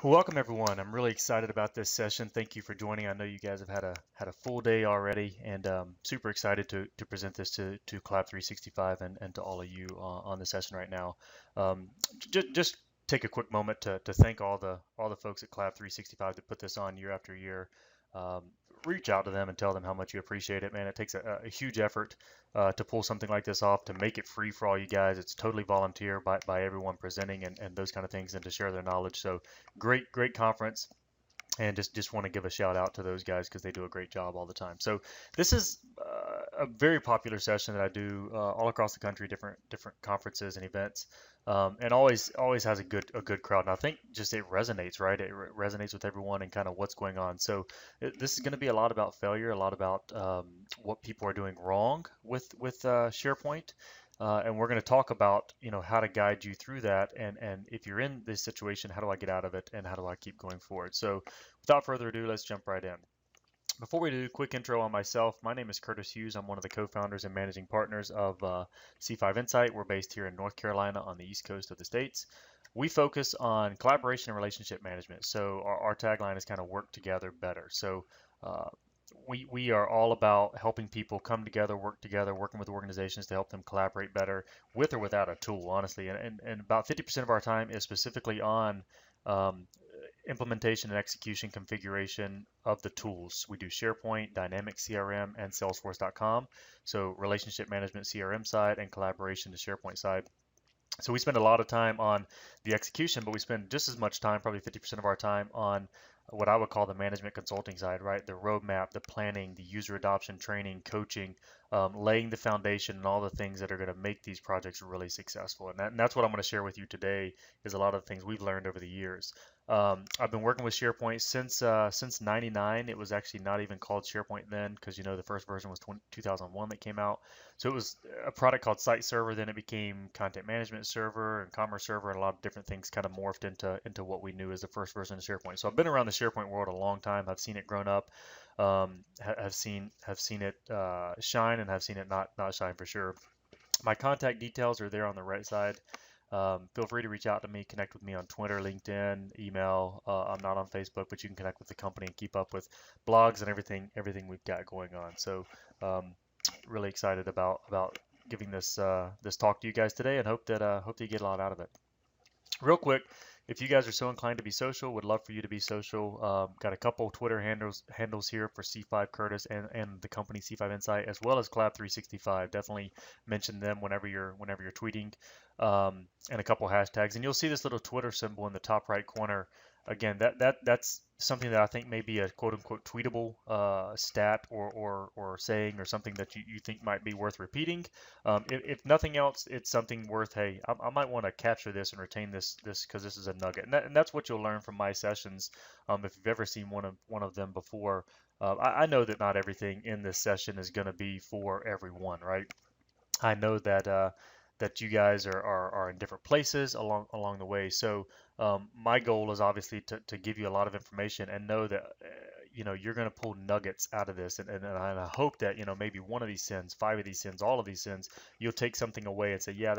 Welcome everyone. I'm really excited about this session. Thank you for joining. I know you guys have had a full day already, and super excited to present this to Collab365 and to all of you on the session right now. Just take a quick moment to thank all the folks at Collab365 that put this on year after year. Um, Reach out to them and tell them how much you appreciate it, man. It takes a huge effort to pull something like this off, to make it free for all you guys. It's totally volunteer by everyone presenting and those kind of things, and to share their knowledge. So great conference, and just want to give a shout out to those guys because they do a great job all the time. So this is a very popular session that I do all across the country, different conferences and events, and always has a good crowd. And I think just it resonates, right? It resonates with everyone and kind of what's going on. So this is going to be a lot about failure, a lot about what people are doing wrong with SharePoint. And we're going to talk about, how to guide you through that, and if you're in this situation, how do I get out of it, and how do I keep going forward? So, without further ado, let's jump right in. Before we do, quick intro on myself. My name is Curtis Hughes. I'm one of the co-founders and managing partners of C5 Insight. We're based here in North Carolina on the East Coast of the States. We focus on collaboration and relationship management. So our tagline is kind of work together better. So uh, we are all about helping people come together, working with organizations to help them collaborate better with or without a tool, honestly. And about 50% of our time is specifically on um, implementation and execution configuration of the tools. We do SharePoint, Dynamics CRM, and Salesforce.com. So relationship management CRM side and collaboration the SharePoint side. So we spend a lot of time on the execution, but we spend just as much time, probably 50% of our time, on what I would call the management consulting side, right? The roadmap, the planning, the user adoption training, coaching, laying the foundation, and all the things that are going to make these projects really successful. And that's what I'm going to share with you today, is a lot of the things we've learned over the years. I've been working with SharePoint since '99. It was actually not even called SharePoint then, because the first version was 2001 that came out. So it was a product called Site Server. Then it became Content Management Server and Commerce Server, and a lot of different things kind of morphed into what we knew as the first version of SharePoint. So I've been around the SharePoint world a long time. I've seen it grown up, have seen it shine, and have seen it not shine for sure. My contact details are there on the right side. Feel free to reach out to me, connect with me on Twitter, LinkedIn, email. I'm not on Facebook, but you can connect with the company and keep up with blogs and everything we've got going on. So really excited about giving this talk to you guys today, and hope that you get a lot out of it. Real quick, if you guys are so inclined to be social, would love for you to be social. Got a couple Twitter handles here for C5 Curtis and the company C5 Insight, as well as Collab365. Definitely mention them whenever you're tweeting, and a couple hashtags. And you'll see this little Twitter symbol in the top right corner. Again, that's something that I think may be a quote unquote tweetable stat or saying, or something that you think might be worth repeating. If nothing else, it's something worth, hey, I might want to capture this and retain this because this is a nugget. And that's what you'll learn from my sessions. If you've ever seen one of them before, I know that not everything in this session is going to be for everyone, right? I know that you guys are in different places along the way. So my goal is obviously to give you a lot of information, and know that you're going to pull nuggets out of this, and I hope that maybe one of these sins, five of these sins, all of these sins, you'll take something away and say, yeah,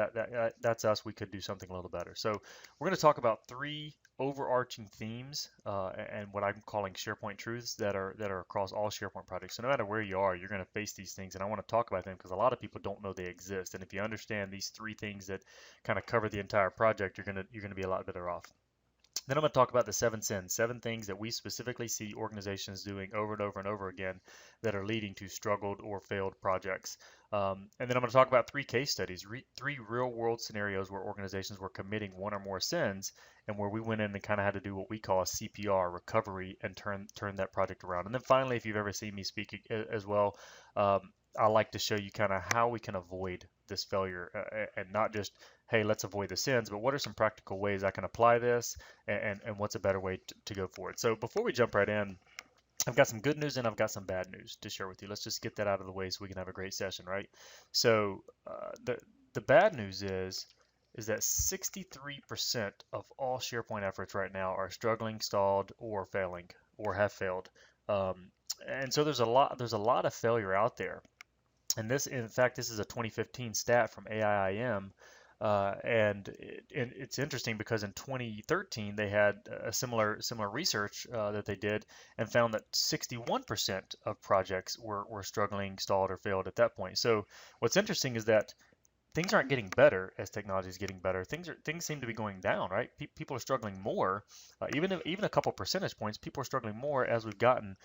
that's us. We could do something a little better. So we're going to talk about three overarching themes, and what I'm calling SharePoint truths that are across all SharePoint projects. So no matter where you are, you're going to face these things, and I want to talk about them because a lot of people don't know they exist. And if you understand these three things that kind of cover the entire project, you're gonna be a lot better off. Then I'm going to talk about the seven sins, seven things that we specifically see organizations doing over and over and over again that are leading to struggled or failed projects. And then I'm going to talk about three case studies, three real world scenarios where organizations were committing one or more sins, and where we went in and kind of had to do what we call a CPR, recovery, and turn that project around. And then finally, if you've ever seen me speak as well, I like to show you kind of how we can avoid this failure, and not just, hey, let's avoid the sins, but what are some practical ways I can apply this, and what's a better way to go forward. So before we jump right in, I've got some good news and I've got some bad news to share with you. Let's just get that out of the way so we can have a great session, right? So the bad news is that 63% of all SharePoint efforts right now are struggling, stalled, or failing, or have failed. And so there's a lot of failure out there. And this, in fact, this is a 2015 stat from AIIM. And it's interesting because in 2013 they had a similar research that they did and found that 61% of projects were struggling, stalled, or failed at that point. So what's interesting is that things aren't getting better as technology is getting better. Things seem to be going down, right? People are struggling more, even a couple percentage points. People are struggling more as we've gotten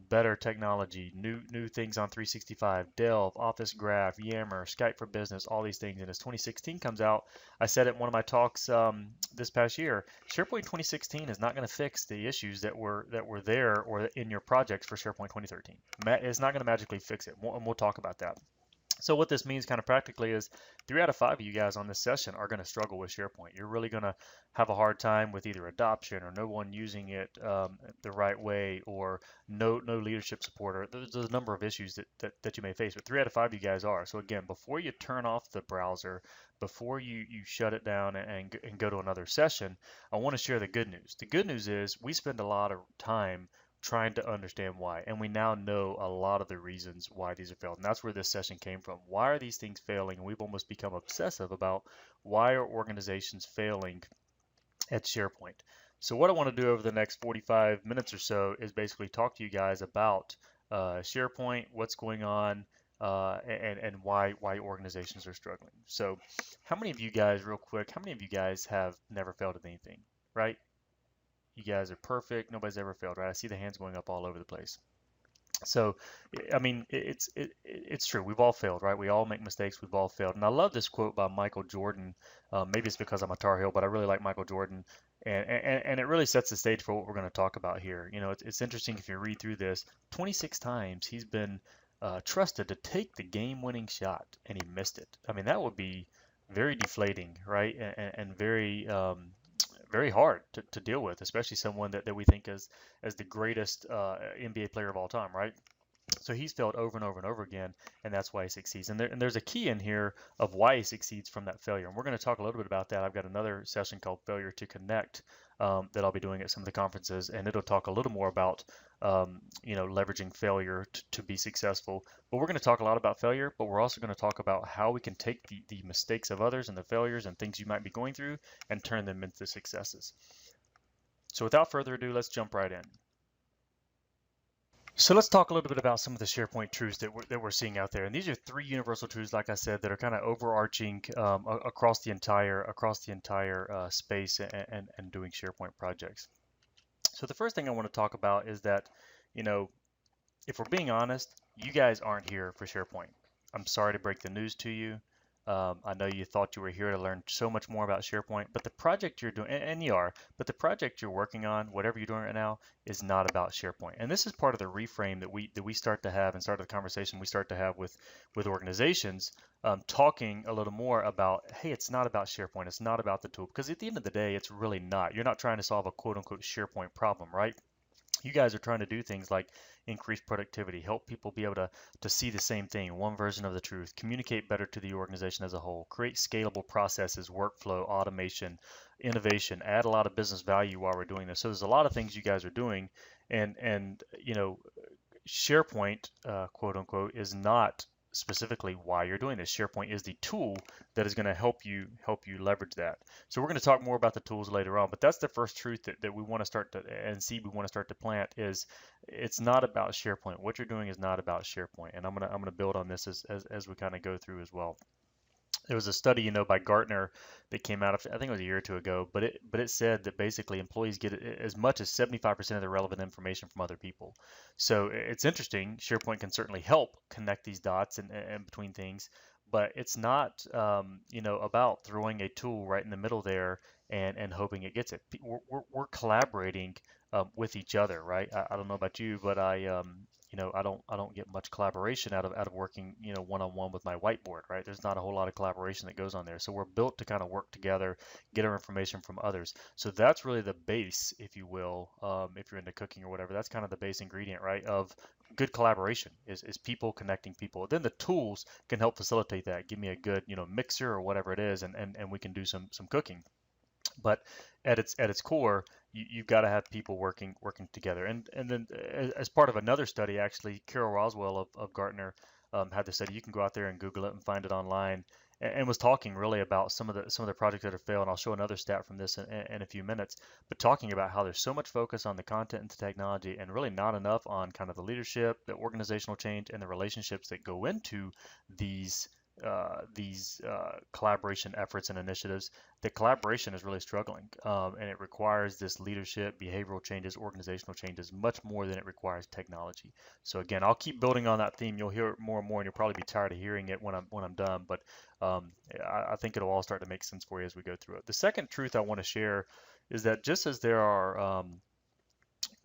better technology, new things on 365, Delve, Office Graph, Yammer, Skype for Business, all these things. And as 2016 comes out, I said it in one of my talks this past year, SharePoint 2016 is not going to fix the issues that were there or in your projects for SharePoint 2013. It's not going to magically fix it, and we'll talk about that. So what this means kind of practically is 3 out of 5 of you guys on this session are going to struggle with SharePoint. You're really going to have a hard time with either adoption or no one using it the right way, or no leadership support, or there's a number of issues that you may face, but 3 out of 5 of you guys are. So again, before you turn off the browser, before you shut it down and go to another session, I want to share the good news. The good news is we spend a lot of time trying to understand why. And we now know a lot of the reasons why these are failed. And that's where this session came from. Why are these things failing? And we've almost become obsessive about why are organizations failing at SharePoint. So what I want to do over the next 45 minutes or so is basically talk to you guys about SharePoint, what's going on, and why organizations are struggling. So how many of you guys, real quick, how many of you guys have never failed at anything, right? You guys are perfect. Nobody's ever failed, right? I see the hands going up all over the place. So, I mean, it's true. We've all failed, right? We all make mistakes. We've all failed. And I love this quote by Michael Jordan. Maybe it's because I'm a Tar Heel, but I really like Michael Jordan. And it really sets the stage for what we're going to talk about here. You know, it's interesting if you read through this. 26 times he's been trusted to take the game-winning shot, and he missed it. I mean, that would be very deflating, right? And very very hard to deal with, especially someone that we think as the greatest NBA player of all time, right? So he's failed over and over and over again, and that's why he succeeds. And there's a key in here of why he succeeds from that failure. And we're going to talk a little bit about that. I've got another session called Failure to Connect that I'll be doing at some of the conferences, and it'll talk a little more about leveraging failure to be successful. But we're going to talk a lot about failure, but we're also going to talk about how we can take the mistakes of others and the failures and things you might be going through and turn them into successes. So without further ado, let's jump right in. So let's talk a little bit about some of the SharePoint truths that we're seeing out there. And these are 3 universal truths, like I said, that are kind of overarching across the entire space and doing SharePoint projects. So the first thing I want to talk about is that, if we're being honest, you guys aren't here for SharePoint. I'm sorry to break the news to you. I know you thought you were here to learn so much more about SharePoint, but the project you're doing, and you are, but the project you're working on, whatever you're doing right now, is not about SharePoint. And this is part of the reframe that we start to have and start the conversation we start to have with organizations, talking a little more about, hey, it's not about SharePoint, it's not about the tool, because at the end of the day, it's really not. You're not trying to solve a quote unquote SharePoint problem, right? You guys are trying to do things like increase productivity, help people be able to see the same thing, one version of the truth, communicate better to the organization as a whole, create scalable processes, workflow, automation, innovation, add a lot of business value while we're doing this. So there's a lot of things you guys are doing, and SharePoint, quote unquote, is not specifically why you're doing this. SharePoint is the tool that is going to help you leverage that. So we're going to talk more about the tools later on, but that's the first truth that we want to start to we want to start to plant is it's not about SharePoint. What you're doing is not about SharePoint, and I'm going to build on this as we kind of go through as well. There was a study, by Gartner that came out, I think it was a year or two ago, but it said that basically employees get as much as 75% of the relevant information from other people. So it's interesting. SharePoint can certainly help connect these dots and between things, but it's not, about throwing a tool right in the middle there and hoping it gets it. We're collaborating with each other, right? I don't know about you, but I don't get much collaboration out of working, one-on-one with my whiteboard, right? There's not a whole lot of collaboration that goes on there. So we're built to kind of work together, get our information from others. So that's really the base, if you will, if you're into cooking or whatever, that's kind of the base ingredient, right, of good collaboration is people connecting people. Then the tools can help facilitate that. Give me a good, mixer or whatever it is, and we can do some cooking. But at its core, you've got to have people working together. And then as part of another study, actually, Carol Roswell of Gartner had the study. You can go out there and Google it and find it online. and was talking really about some of the projects that have failed. And I'll show another stat from this in a few minutes, but talking about how there's so much focus on the content and the technology, and really not enough on kind of the leadership, the organizational change, and the relationships that go into these collaboration efforts and initiatives. The collaboration is really struggling, and it requires this leadership, behavioral changes, organizational changes much more than it requires technology. So again, I'll keep building on that theme. You'll hear it more and more, and you'll probably be tired of hearing it when I'm done. But I think it'll all start to make sense for you as we go through it. The second truth I want to share is that just as there are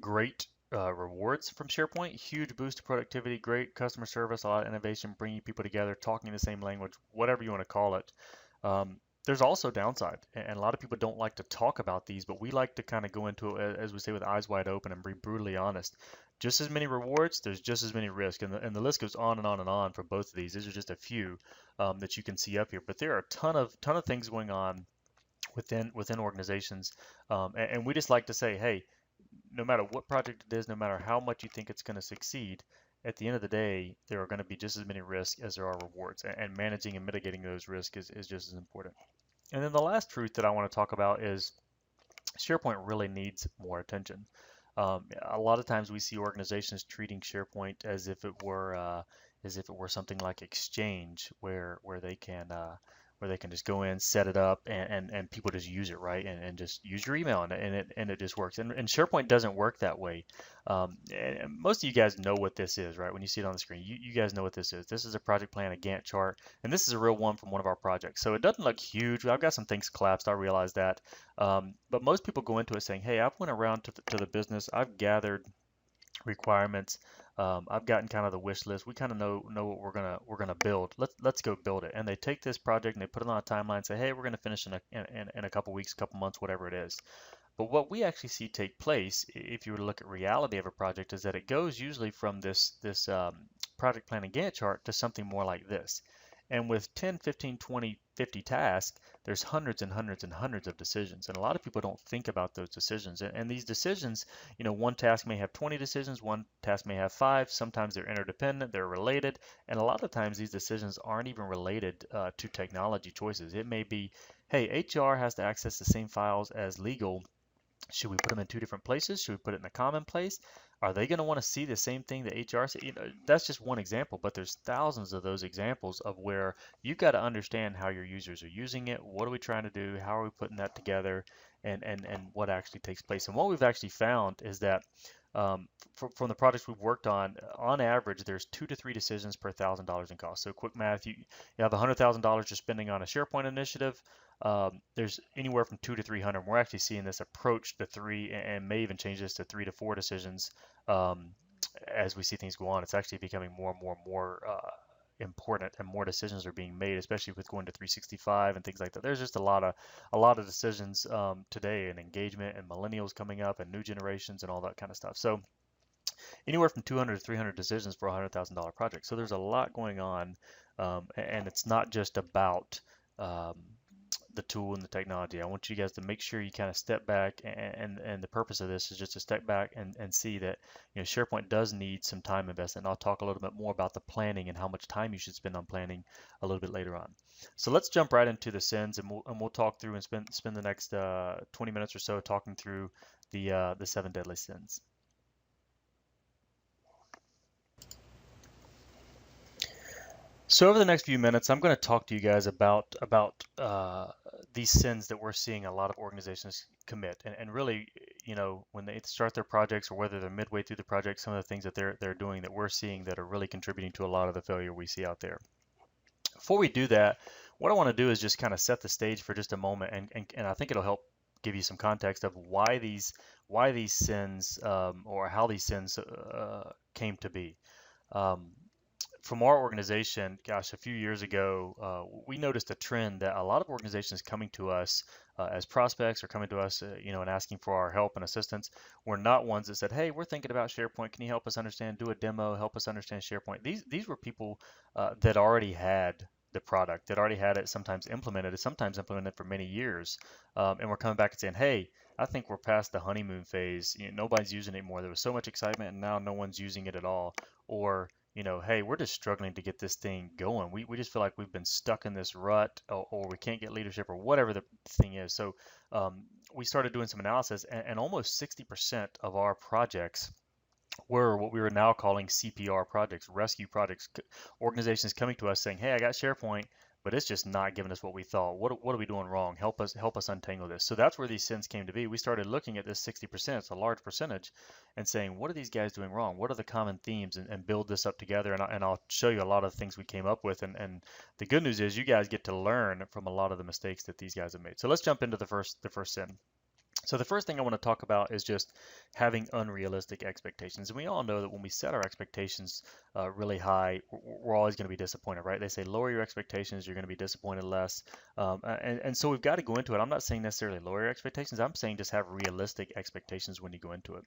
great rewards from SharePoint, huge boost to productivity, great customer service, a lot of innovation, bringing people together, talking the same language, whatever you want to call it. There's also downside, and a lot of people don't like to talk about these, but we like to kind of go into it, as we say, with eyes wide open and be brutally honest. Just as many rewards, there's just as many risks, and the list goes on and on and on for both of these. These are just a few that you can see up here, but there are a ton of things going on within organizations, and we just like to say, hey, no matter what project it is, no matter how much you think it's going to succeed, at the end of the day, there are going to be just as many risks as there are rewards, and managing and mitigating those risks is just as important. And then the last truth that I want to talk about is SharePoint really needs more attention. A lot of times we see organizations treating SharePoint as if it were something like Exchange, where they can just go in, set it up, and people just use it, right? And just use your email, and it just works. And SharePoint doesn't work that way. And most of you guys know what this is, right? When you see it on the screen, you guys know what this is. This is a project plan, a Gantt chart, and this is a real one from one of our projects. So it doesn't look huge. I've got some things collapsed. I realize that. But most people go into it saying, hey, I've went around to the business. I've gathered requirements. I've gotten kind of the wish list. We kind of know what we're gonna build. Let's go build it. And they take this project and they put it on a timeline and say, hey, we're gonna finish in a couple weeks, couple months, whatever it is. But what we actually see take place, if you were to look at reality of a project, is that it goes usually from this project planning Gantt chart to something more like this. And with 10, 15, 20, 50 tasks, there's hundreds and hundreds and hundreds of decisions. And a lot of people don't think about those decisions. And these decisions, one task may have 20 decisions, one task may have 5. Sometimes they're interdependent, they're related. And a lot of times these decisions aren't even related to technology choices. It may be, hey, HR has to access the same files as legal. Should we put them in 2 different places? Should we put it in a common place? Are they going to want to see the same thing that HR sees? That's just one example, but there's thousands of those examples of where you've got to understand how your users are using it. What are we trying to do? How are we putting that together? And what actually takes place. And what we've actually found is that from the projects we've worked on average, there's 2 to 3 decisions per $1,000 in cost. So quick math, you have $100,000 you're spending on a SharePoint initiative. There's anywhere from 2 to 300. We're actually seeing this approach to 3 and may even change this to 3 to 4 decisions as we see things go on. It's actually becoming more and more important, and more decisions are being made, especially with going to 365 and things like that. There's just a lot of decisions today, and engagement, and millennials coming up, and new generations, and all that kind of stuff. So anywhere from 200 to 300 decisions for a $100,000 project. So there's a lot going on, and it's not just about the tool and the technology. I want you guys to make sure you kind of step back, and the purpose of this is just to step back and see that SharePoint does need some time investment. And I'll talk a little bit more about the planning and how much time you should spend on planning a little bit later on. So let's jump right into the sins, and we'll talk through and spend the next 20 minutes or so talking through the 7 deadly sins. So over the next few minutes, I'm going to talk to you guys about these sins that we're seeing a lot of organizations commit, and really, when they start their projects, or whether they're midway through the project, some of the things that they're doing that we're seeing that are really contributing to a lot of the failure we see out there. Before we do that, what I want to do is just kind of set the stage for just a moment, and I think it'll help give you some context of why these sins, or how these sins came to be. From our organization, gosh, a few years ago, we noticed a trend that a lot of organizations coming to us as prospects, or coming to us, and asking for our help and assistance, were not ones that said, hey, we're thinking about SharePoint. Can you help us understand, do a demo, help us understand SharePoint? These were people that already had the product, that already had it sometimes implemented for many years. And we're coming back and saying, hey, I think we're past the honeymoon phase. Nobody's using it anymore. There was so much excitement, and now no one's using it at all. Or hey, we're just struggling to get this thing going. We just feel like we've been stuck in this rut, or we can't get leadership, or whatever the thing is. So we started doing some analysis, and almost 60% of our projects were what we were now calling CPR projects, rescue projects, organizations coming to us saying, "Hey, I got SharePoint, but it's just not giving us what we thought. What are we doing wrong? Help us untangle this." So that's where these sins came to be. We started looking at this 60%, it's a large percentage, and saying, "What are these guys doing wrong? What are the common themes?" And build this up together. And I'll show you a lot of the things we came up with. And the good news is you guys get to learn from a lot of the mistakes that these guys have made. So let's jump into the first sin. So the first thing I want to talk about is just having unrealistic expectations. And we all know that when we set our expectations really high, we're always going to be disappointed, right? They say lower your expectations, you're going to be disappointed less. And so we've got to go into it. I'm not saying necessarily lower your expectations. I'm saying just have realistic expectations when you go into it.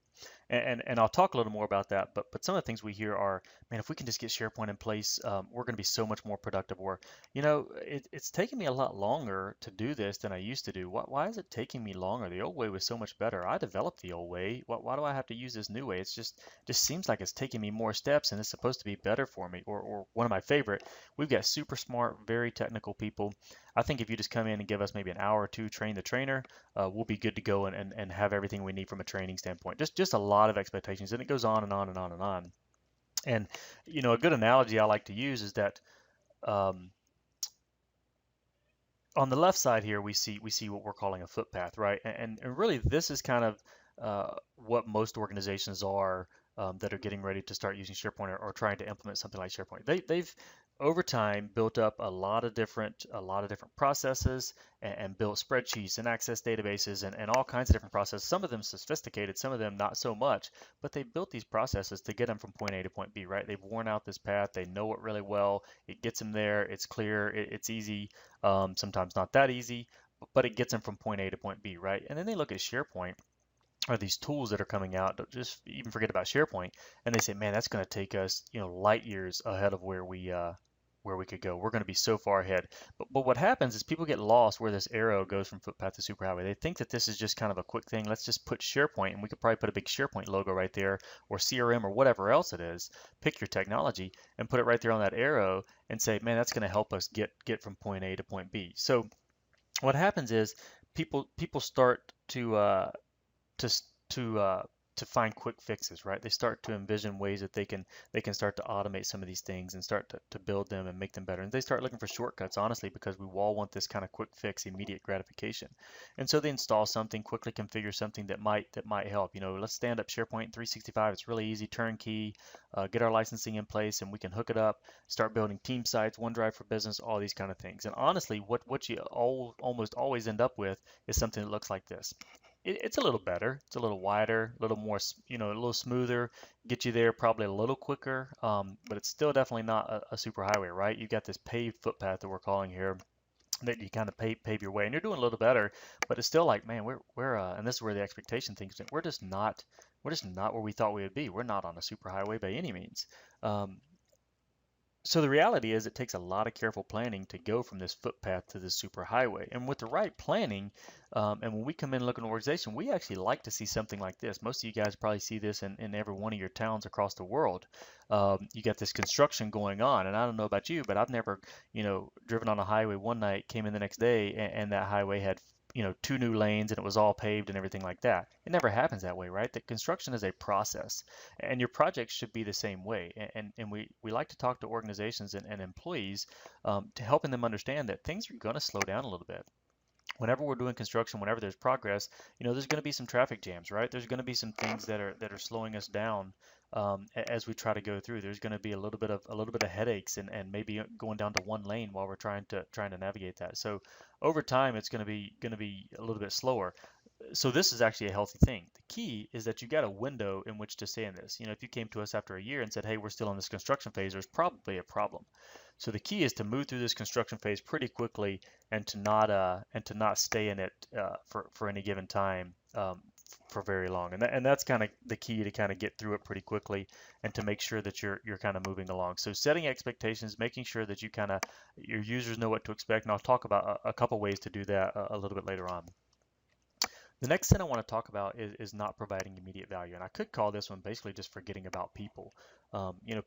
And I'll talk a little more about that. But some of the things we hear are, man, if we can just get SharePoint in place, we're going to be so much more productive. Or, it's taking me a lot longer to do this than I used to do. Why is it taking me longer? The old way was so much better. I developed the old way. Why do I have to use this new way? It's just seems like it's taking me more steps and it's supposed to be better for me. Or one of my favorite, we've got super smart, very technical people. I think if you just come in and give us maybe an hour or two, train the trainer, we'll be good to go and have everything we need from a training standpoint. Just a lot of expectations, and it goes on and on and on and on. And a good analogy I like to use is that um, on the left side here, we see what we're calling a footpath, right? And really, this is kind of what most organizations are that are getting ready to start using SharePoint, or trying to implement something like SharePoint. They've over time built up a lot of different processes, and built spreadsheets and access databases, and all kinds of different processes. Some of them sophisticated, some of them not so much, but they built these processes to get them from point A to point B, right? They've worn out this path. They know it really well. It gets them there. It's clear. It's easy. Sometimes not that easy, but it gets them from point A to point B, right? And then they look at SharePoint, or these tools that are coming out. Just even forget about SharePoint, and they say, man, that's going to take us, light years ahead of where we could go. We're going to be so far ahead. But what happens is people get lost where this arrow goes from footpath to superhighway. They think that this is just kind of a quick thing. Let's just put SharePoint, and we could probably put a big SharePoint logo right there, or CRM, or whatever else it is. Pick your technology and put it right there on that arrow and say, man, that's going to help us get from point A to point B. So what happens is people start to to find quick fixes, right? They start to envision ways that they can start to automate some of these things and start to build them and make them better. And they start looking for shortcuts, honestly, because we all want this kind of quick fix, immediate gratification. And so they install something, quickly configure something that might help. Let's stand up SharePoint 365. It's really easy, turnkey. Get our licensing in place, and we can hook it up. Start building team sites, OneDrive for Business, all these kind of things. And honestly, what you almost always end up with is something that looks like this. It's a little better. It's a little wider, a little more, a little smoother, get you there probably a little quicker, but it's still definitely not a super highway, right? You've got this paved footpath that we're calling here, that you kind of pave your way, and you're doing a little better, but it's still like, man, and this is where the expectation things, we're just not where we thought we would be. We're not on a super highway by any means. So the reality is it takes a lot of careful planning to go from this footpath to this super highway. And with the right planning, and when we come in and look at an organization, we actually like to see something like this. Most of you guys probably see this in every one of your towns across the world. You got this construction going on, and I don't know about you, but I've never, driven on a highway one night, came in the next day, and that highway had 2 new lanes, and it was all paved and everything like that. It never happens that way, right? The construction is a process, and your projects should be the same way. And we like to talk to organizations and employees to helping them understand that things are going to slow down a little bit. Whenever we're doing construction, whenever there's progress, there's going to be some traffic jams, right? There's going to be some things that are slowing us down as we try to go through. There's going to be a little bit of headaches, and maybe going down to one lane while we're trying to navigate that. So over time, it's going to be a little bit slower. So this is actually a healthy thing. The key is that you got a window in which to stay in this. If you came to us after a year and said, hey, we're still in this construction phase, there's probably a problem. So the key is to move through this construction phase pretty quickly, and to not stay in it for any given time for very long. And that's kind of the key, to kind of get through it pretty quickly, and to make sure that you're kind of moving along. So setting expectations, making sure that your users know what to expect, and I'll talk about a couple ways to do that a little bit later on. The next thing I want to talk about is not providing immediate value. And I could call this one basically just forgetting about people.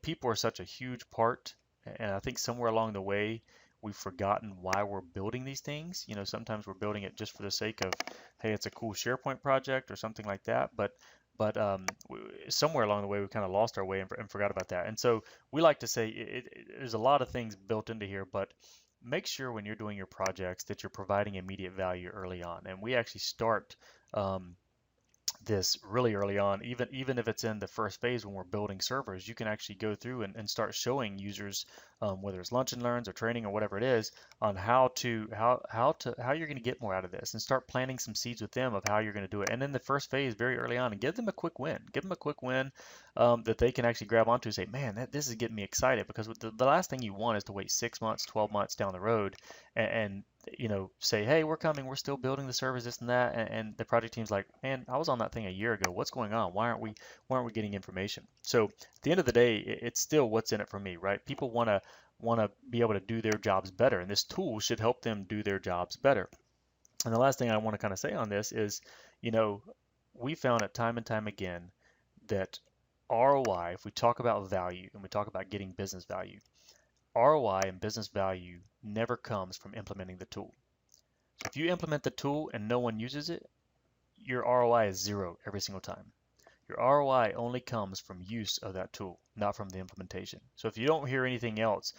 People are such a huge part, and I think somewhere along the way, we've forgotten why we're building these things. Sometimes we're building it just for the sake of, hey, it's a cool SharePoint project or something like that. But somewhere along the way, we kind of lost our way and forgot about that. And so we like to say there's a lot of things built into here, but make sure when you're doing your projects that you're providing immediate value early on. And we actually start um, this really early on, even if it's in the first phase when we're building servers, you can actually go through and start showing users, whether it's lunch and learns or training or whatever it is, on how you're going to get more out of this, and start planting some seeds with them of how you're going to do it. And in the first phase, very early on, and give them a quick win. Give them a quick win that they can actually grab onto and say, man, this is getting me excited, because the last thing you want is to wait 6 months, 12 months down the road and say, hey, we're coming, we're still building the servers, this and that, and the project team's like, man, I was on that thing a year ago. What's going on? Why aren't we getting information? So at the end of the day, it's still what's in it for me, right? People want to be able to do their jobs better, and this tool should help them do their jobs better. And the last thing I want to kind of say on this is, we found it time and time again that ROI, if we talk about value and we talk about getting business value, ROI and business value never comes from implementing the tool. So if you implement the tool and no one uses it, your ROI is zero every single time. Your ROI only comes from use of that tool, not from the implementation. So if you don't hear anything else,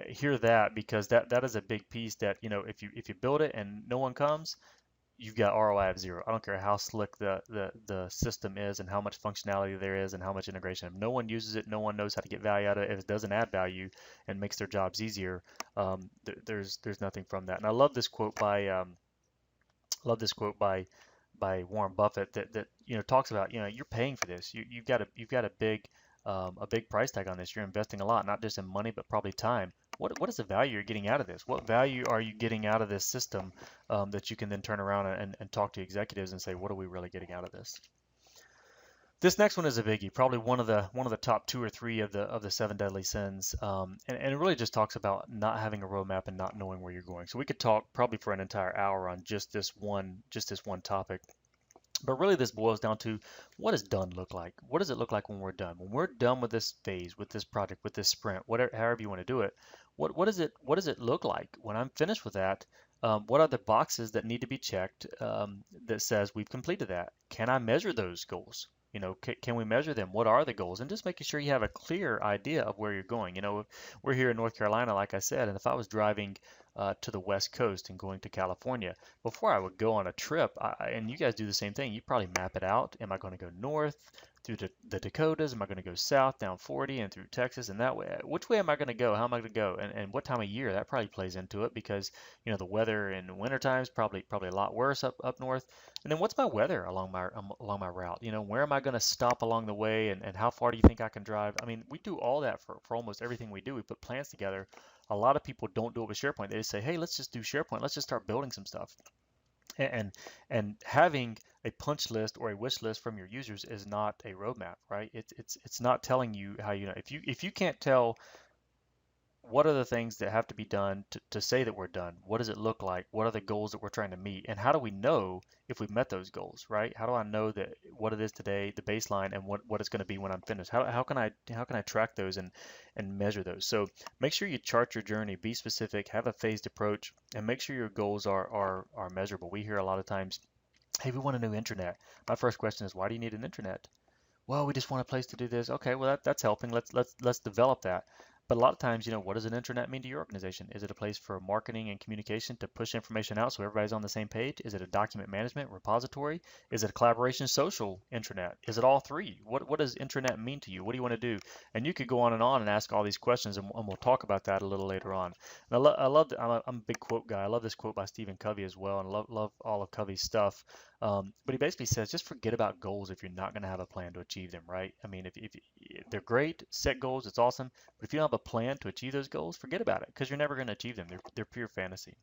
hear that, because that is a big piece that, if you build it and no one comes, you've got ROI of zero. I don't care how slick the system is and how much functionality there is and how much integration. If no one uses it, no one knows how to get value out of it. If it doesn't add value and makes their jobs easier, there's nothing from that. And I love this quote by Warren Buffett that talks about, you're paying for this. You've got a big price tag on this. You're investing a lot, not just in money, but probably time. What is the value you're getting out of this? What value are you getting out of this system that you can then turn around and talk to executives and say, what are we really getting out of this? This next one is a biggie, probably one of the top 2 or 3 of the 7 deadly sins, and it really just talks about not having a roadmap and not knowing where you're going. So we could talk probably for an entire hour on just this one topic. But really, this boils down to, what does done look like? What does it look like when we're done? When we're done with this phase, with this project, with this sprint, whatever, however you want to do it, what does it look like when I'm finished with that? What are the boxes that need to be checked that says we've completed that? Can I measure those goals? Can we measure them? What are the goals? And just making sure you have a clear idea of where you're going. We're here in North Carolina, like I said, and if I was driving to the West Coast and going to California, before I would go on a trip, and you guys do the same thing, you probably map it out. Am I going to go north through the Dakotas? Am I going to go south down 40 and through Texas? And that way, which way am I going to go? How am I going to go? And what time of year? That probably plays into it, because the weather in winter times probably a lot worse up north. And then what's my weather along my route? Where am I going to stop along the way, and how far do you think I can drive? I mean, we do all that for almost everything we do. We put plans together. A lot of people don't do it with SharePoint. They just say, hey, let's just do SharePoint. Let's just start building some stuff. And having a punch list or a wish list from your users is not a roadmap, right? It's not telling you how if you can't tell what are the things that have to be done to say that we're done? What does it look like? What are the goals that we're trying to meet? And how do we know if we've met those goals, right? How do I know that what it is today, the baseline, and what it's going to be when I'm finished? How can I track those and measure those? So make sure you chart your journey, be specific, have a phased approach, and make sure your goals are measurable. We hear a lot of times, hey, we want a new intranet. My first question is, why do you need an intranet? Well, we just want a place to do this. Okay, well that's helping. Let's develop that. But a lot of times, what does an intranet mean to your organization? Is it a place for marketing and communication to push information out so everybody's on the same page? Is it a document management repository? Is it a collaboration social intranet? Is it all 3? What does intranet mean to you? What do you want to do? And you could go on and ask all these questions, and we'll talk about that a little later on. And I'm a big quote guy. I love this quote by Stephen Covey as well, and love all of Covey's stuff. But he basically says, just forget about goals if you're not going to have a plan to achieve them, right? I mean, if they're great, set goals, it's awesome. But if you don't have a plan to achieve those goals, forget about it, because you're never going to achieve them. They're pure fantasy.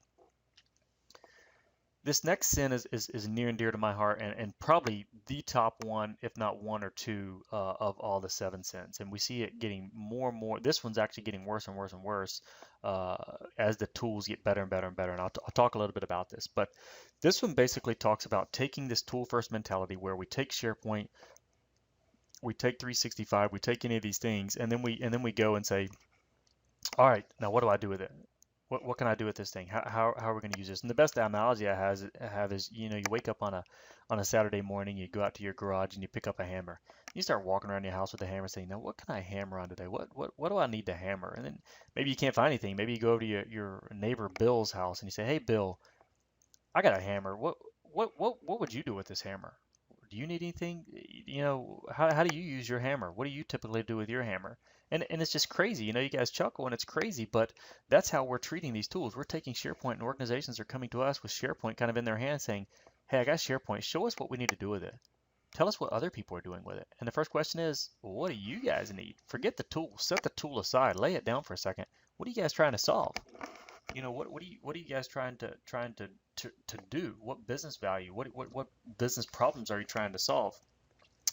This next sin is near and dear to my heart, and probably the top one, if not one or two, of all the seven sins. And we see it getting more and more. This one's actually getting worse and worse and worse uh, as the tools get better and better and better. And I'll talk a little bit about this. But this one basically talks about taking this tool first mentality where we take SharePoint, we take 365, we take any of these things, and then we go and say, all right, now what do I do with it? What can I do with this thing? How are we going to use this? And the best analogy have is, you know, you wake up on a Saturday morning, you go out to your garage and you pick up a hammer. You start walking around your house with a hammer saying, now what can I hammer on today? What do I need to hammer? And then maybe you can't find anything. Maybe you go over to your neighbor Bill's house and you say, hey Bill, I got a hammer. What would you do with this hammer? Do you need anything? You know, how do you use your hammer? What do you typically do with your hammer? And it's just crazy. You know, you guys chuckle and it's crazy, but that's how we're treating these tools. We're taking SharePoint and organizations are coming to us with SharePoint kind of in their hands saying, hey, I got SharePoint. Show us what we need to do with it. Tell us what other people are doing with it. And the first question is, well, what do you guys need? Forget the tool. Set the tool aside. Lay it down for a second. What are you guys trying to solve? You know, what are you guys trying to do? What business value? What business problems are you trying to solve?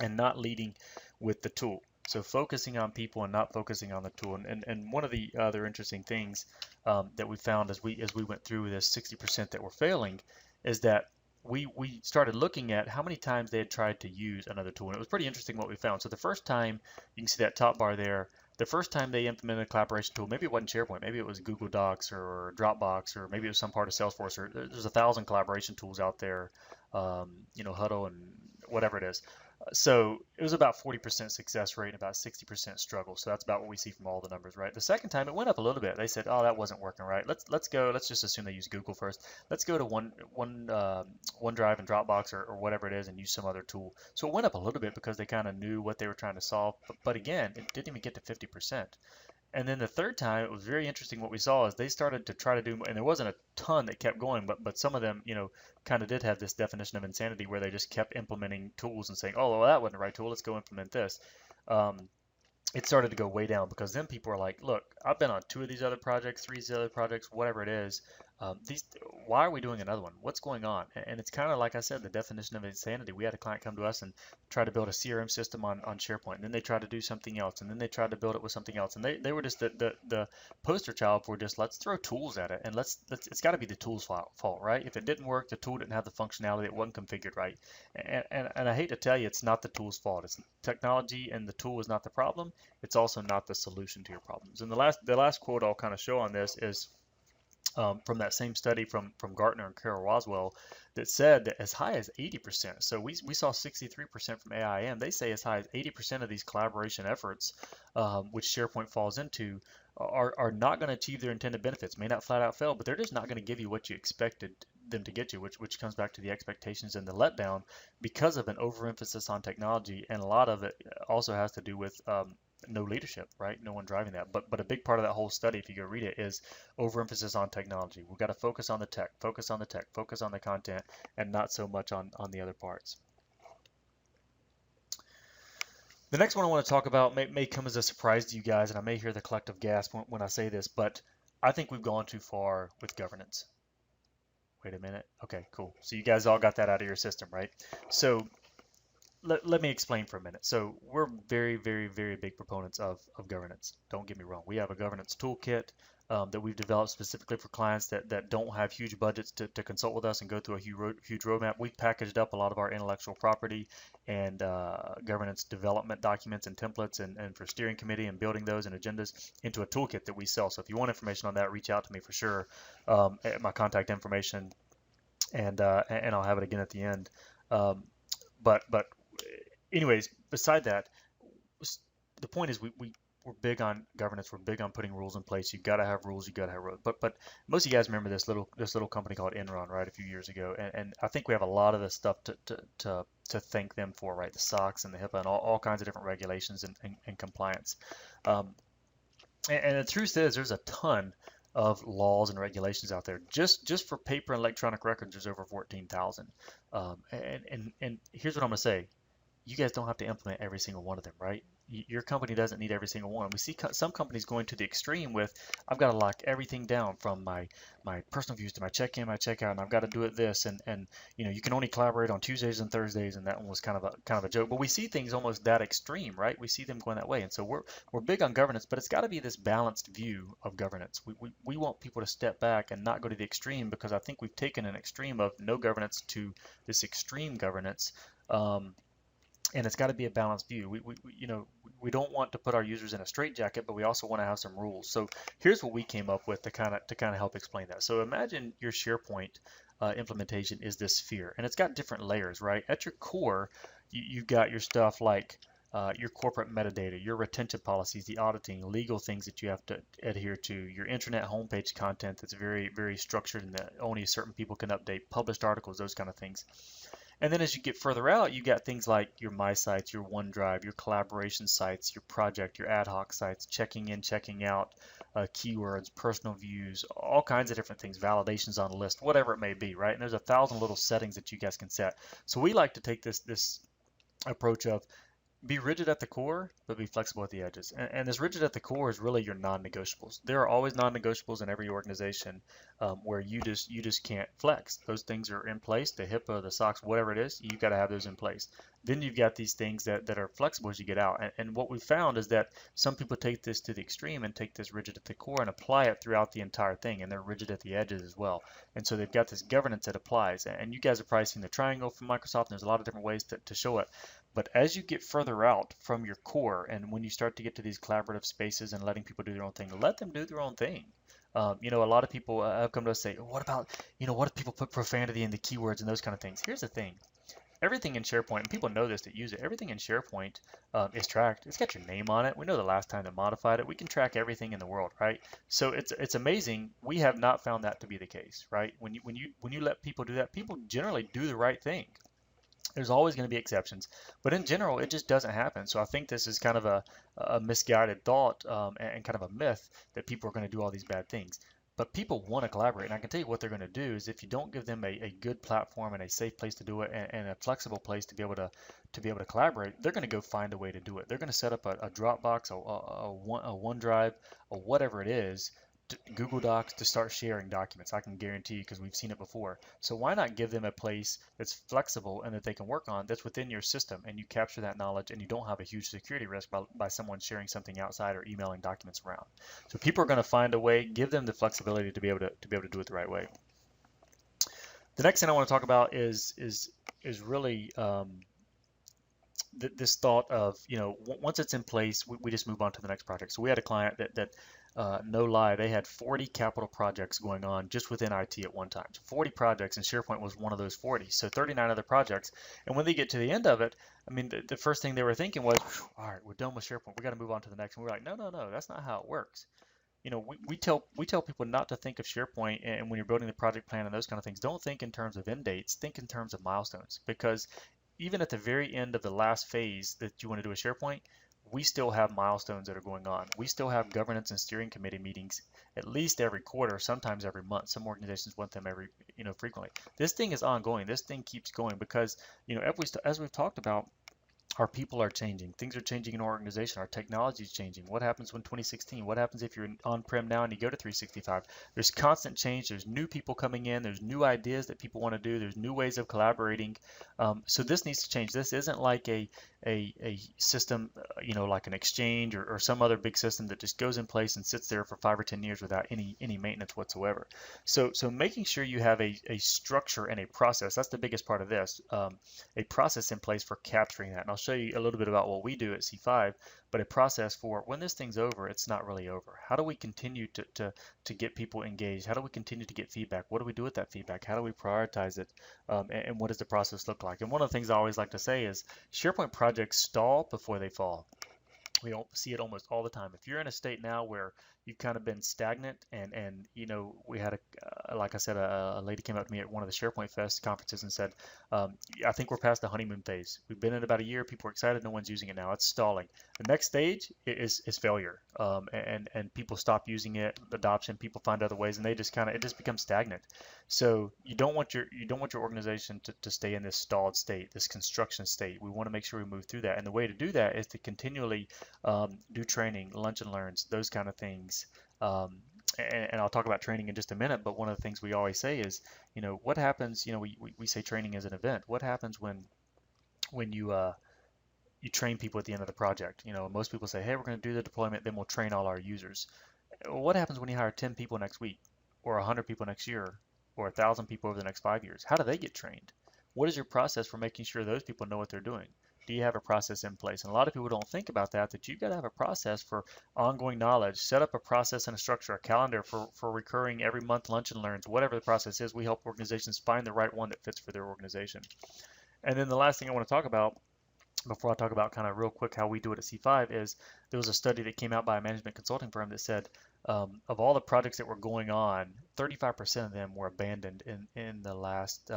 And not leading with the tool. So focusing on people and not focusing on the tool. And one of the other interesting things that we found as we went through this 60% that were failing is that we started looking at how many times they had tried to use another tool. And it was pretty interesting what we found. So the first time, you can see that top bar there, the first time they implemented a collaboration tool, maybe it wasn't SharePoint, maybe it was Google Docs or Dropbox, or maybe it was some part of Salesforce, or there's 1,000 collaboration tools out there, you know, Huddle and whatever it is. So it was about 40% success rate and about 60% struggle. So that's about what we see from all the numbers, right? The second time it went up a little bit. They said, "Oh, that wasn't working right. Let's go. Let's just assume they use Google first. Let's go to OneDrive and Dropbox or whatever it is and use some other tool." So it went up a little bit because they kind of knew what they were trying to solve. But again, it didn't even get to 50%. And then the third time, it was very interesting. What we saw is they started to try to do, and there wasn't a ton that kept going, but some of them, you know, kind of did have this definition of insanity where they just kept implementing tools and saying, oh, well, that wasn't the right tool. Let's go implement this. It started to go way down because then people are like, look, I've been on 2 of these other projects, 3 of these other projects, whatever it is. Why are we doing another one? What's going on? And it's kind of like I said, the definition of insanity. We had a client come to us and try to build a CRM system on SharePoint, and then they tried to do something else, and then they tried to build it with something else, and they were just the poster child for just let's throw tools at it, and let's it's got to be the tool's fault, right? If it didn't work, the tool didn't have the functionality, it wasn't configured right, and I hate to tell you, it's not the tool's fault. It's technology, and the tool is not the problem. It's also not the solution to your problems. And the last quote I'll kind of show on this is from that same study from Gartner and Carol Roswell that said that as high as 80%, so we saw 63% from AIM, they say as high as 80% of these collaboration efforts, which SharePoint falls into, are not going to achieve their intended benefits. May not flat out fail, but they're just not going to give you what you expected them to get you, which comes back to the expectations and the letdown because of an overemphasis on technology. And a lot of it also has to do with no leadership, right? No one driving that. But a big part of that whole study, if you go read it, is overemphasis on technology. We've got to focus on the tech, focus on the tech, focus on the content, and not so much on the other parts. The next one I want to talk about may come as a surprise to you guys, and I may hear the collective gasp when I say this, but I think we've gone too far with governance. Wait a minute. Okay, cool. So you guys all got that out of your system, right? So let me explain for a minute. So we're very, very, very big proponents of governance. Don't get me wrong. We have a governance toolkit that we've developed specifically for clients that don't have huge budgets to consult with us and go through a huge roadmap. We've packaged up a lot of our intellectual property and governance development documents and templates and for steering committee and building those and agendas into a toolkit that we sell. So if you want information on that, reach out to me for sure. My contact information, and I'll have it again at the end. But anyways, beside that, the point is we're big on governance. We're big on putting rules in place. You've got to have rules. You've got to have rules. But most of you guys remember this little company called Enron, right? A few years ago, and I think we have a lot of this stuff to thank them for, right? The SOX and the HIPAA and all kinds of different regulations and compliance. And the truth is, there's a ton of laws and regulations out there. Just for paper and electronic records, there's over 14,000. And here's what I'm going to say. you guys don't have to implement every single one of them, right? Your company doesn't need every single one. We see some companies going to the extreme with, I've got to lock everything down from my personal views to my check-in, my checkout, and I've got to do it this, and you can only collaborate on Tuesdays and Thursdays, and that one was kind of a joke. But we see things almost that extreme, right? We see them going that way, and so we're big on governance, but it's got to be this balanced view of governance. We want people to step back and not go to the extreme, because I think we've taken an extreme of no governance to this extreme governance. And it's got to be a balanced view. We don't want to put our users in a straitjacket, but we also want to have some rules. So here's what we came up with to kind of help explain that. So imagine your SharePoint implementation is this sphere, and it's got different layers, right? At your core, you've got your stuff like your corporate metadata, your retention policies, the auditing, legal things that you have to adhere to, your intranet homepage content that's very, very structured and that only certain people can update, published articles, those kind of things. And then as you get further out, you got things like your My Sites, your OneDrive, your collaboration sites, your project, your ad hoc sites, checking in, checking out, keywords, personal views, all kinds of different things, validations on a list, whatever it may be, right? And there's 1,000 little settings that you guys can set. So we like to take this approach of be rigid at the core, but be flexible at the edges. And this rigid at the core is really your non-negotiables. There are always non-negotiables in every organization where you just can't flex. Those things are in place, the HIPAA, the SOX, whatever it is, you've got to have those in place. Then you've got these things that are flexible as you get out. And what we found is that some people take this to the extreme and take this rigid at the core and apply it throughout the entire thing, and they're rigid at the edges as well. And so they've got this governance that applies. And you guys have probably seen the triangle from Microsoft, and there's a lot of different ways to show it. But as you get further out from your core, and when you start to get to these collaborative spaces and letting people do their own thing, let them do their own thing. A lot of people have come to us and say, what about, what if people put profanity in the keywords and those kind of things? Here's the thing. Everything in SharePoint, and people know this that use it, everything in SharePoint is tracked. It's got your name on it. We know the last time they modified it. We can track everything in the world, right? So it's amazing. We have not found that to be the case, right? When you let people do that, people generally do the right thing. There's always going to be exceptions, but in general, it just doesn't happen. So I think this is kind of a misguided thought and kind of a myth that people are going to do all these bad things. But people want to collaborate, and I can tell you what they're going to do is if you don't give them a good platform and a safe place to do it and a flexible place to be able to collaborate, they're going to go find a way to do it. They're going to set up a Dropbox, a OneDrive, or whatever it is, Google Docs to start sharing documents. I can guarantee you, because we've seen it before. So why not give them a place that's flexible and that they can work on, that's within your system, and you capture that knowledge and you don't have a huge security risk by someone sharing something outside or emailing documents around. So people are going to find a way. Give them the flexibility to be able to do it the right way. The next thing I want to talk about is really this thought of, once it's in place, we just move on to the next project. So we had a client that no lie, they had 40 capital projects going on just within IT at one time. So 40 projects, and SharePoint was one of those 40. So 39 other projects. And when they get to the end of it, I mean, the first thing they were thinking was, all right, we're done with SharePoint. We got to move on to the next. And we're like, no, that's not how it works. We tell people not to think of SharePoint, and when you're building the project plan and those kind of things, don't think in terms of end dates, think in terms of milestones, because even at the very end of the last phase that you want to do with SharePoint, we still have milestones that are going on. We still have governance and steering committee meetings at least every quarter, sometimes every month. Some organizations want them every, frequently. This thing is ongoing. This thing keeps going because, as we've talked about, our people are changing. Things are changing in our organization. Our technology is changing. What happens when 2016? What happens if you're on-prem now and you go to 365? There's constant change. There's new people coming in. There's new ideas that people want to do. There's new ways of collaborating. So this needs to change. This isn't like a system, like an Exchange or some other big system that just goes in place and sits there for 5 or 10 years without any maintenance whatsoever. So making sure you have a structure and a process, that's the biggest part of this, a process in place for capturing that. And I'll show you a little bit about what we do at C5, but a process for when this thing's over, it's not really over. How do we continue to get people engaged? How do we continue to get feedback? What do we do with that feedback? How do we prioritize it? And what does the process look like? And one of the things I always like to say is SharePoint projects stall before they fall. We don't see it almost all the time. If you're in a state now where you've kind of been stagnant, and we had like I said, a lady came up to me at one of the SharePoint Fest conferences and said, I think we're past the honeymoon phase. We've been in about a year, people are excited, no one's using it now. It's stalling. The next stage is failure, and people stop using it, adoption, people find other ways, and they just it just becomes stagnant. So you don't want your organization to stay in this stalled state, this construction state. We want to make sure we move through that, and the way to do that is to continually do training, lunch and learns, those kind of things. And I'll talk about training in just a minute, but one of the things we always say is, what happens, we say training is an event. What happens when you train people at the end of the project? Most people say, hey, we're going to do the deployment, then we'll train all our users. What happens when you hire 10 people next week, or 100 people next year, or 1,000 people over the next 5 years? How do they get trained? What is your process for making sure those people know what they're doing? Do you have a process in place? And a lot of people don't think about that you've got to have a process for ongoing knowledge. Set up a process and a structure, a calendar for recurring every month lunch and learns, whatever the process is. We help organizations find the right one that fits for their organization. And then the last thing I want to talk about, before I talk about kind of real quick how we do it at C5, is there was a study that came out by a management consulting firm that said of all the projects that were going on, 35% of them were abandoned in the last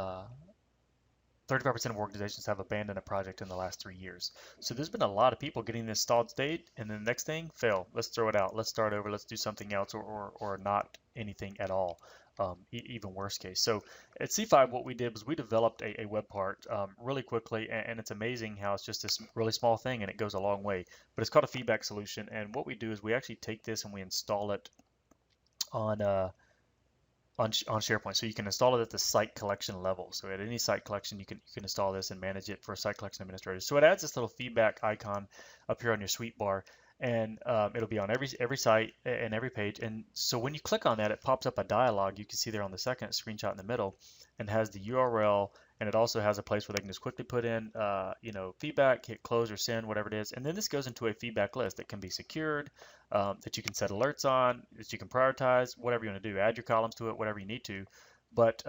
35% of organizations have abandoned a project in the last 3 years. So there's been a lot of people getting in this stalled state, and then the next thing, fail. Let's throw it out. Let's start over. Let's do something else, or not anything at all. Even worst case. So at C5, what we did was we developed a web part really quickly, and it's amazing how it's just this really small thing, and it goes a long way. But it's called a feedback solution, and what we do is we actually take this and we install it on SharePoint. So you can install it at the site collection level. So at any site collection, you can install this and manage it for site collection administrators. So it adds this little feedback icon up here on your suite bar, and it'll be on every site and every page. And so when you click on that, it pops up a dialog. You can see there on the second screenshot in the middle, and has the URL, and it also has a place where they can just quickly put in feedback, hit close or send, whatever it is. And then this goes into a feedback list that can be secured, that you can set alerts on, that you can prioritize, whatever you want to do, add your columns to it, whatever you need to. But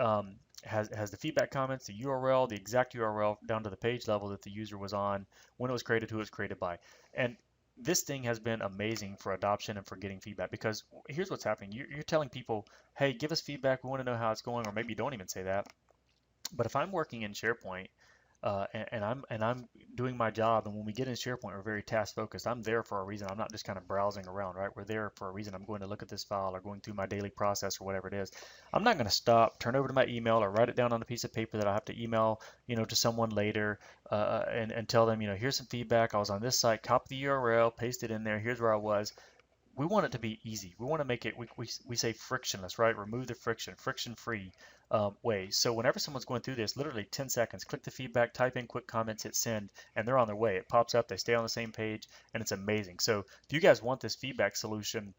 has the feedback comments, the URL, the exact URL down to the page level that the user was on, when it was created, who it was created by. And this thing has been amazing for adoption and for getting feedback, because here's what's happening. You're telling people, hey, give us feedback. We want to know how it's going, or maybe you don't even say that. But if I'm working in SharePoint and I'm doing my job, and when we get in SharePoint, we're very task focused. I'm there for a reason. I'm not just kind of browsing around, right? We're there for a reason. I'm going to look at this file or going through my daily process or whatever it is. I'm not going to stop, turn over to my email, or write it down on a piece of paper that I have to email, to someone later, and tell them, here's some feedback. I was on this site. Copy the URL, paste it in there. Here's where I was. We want it to be easy. We want to make it, we say frictionless, right? Remove the friction-free way. So whenever someone's going through this, literally 10 seconds, click the feedback, type in quick comments, hit send, and they're on their way. It pops up, they stay on the same page, and it's amazing. So if you guys want this feedback solution,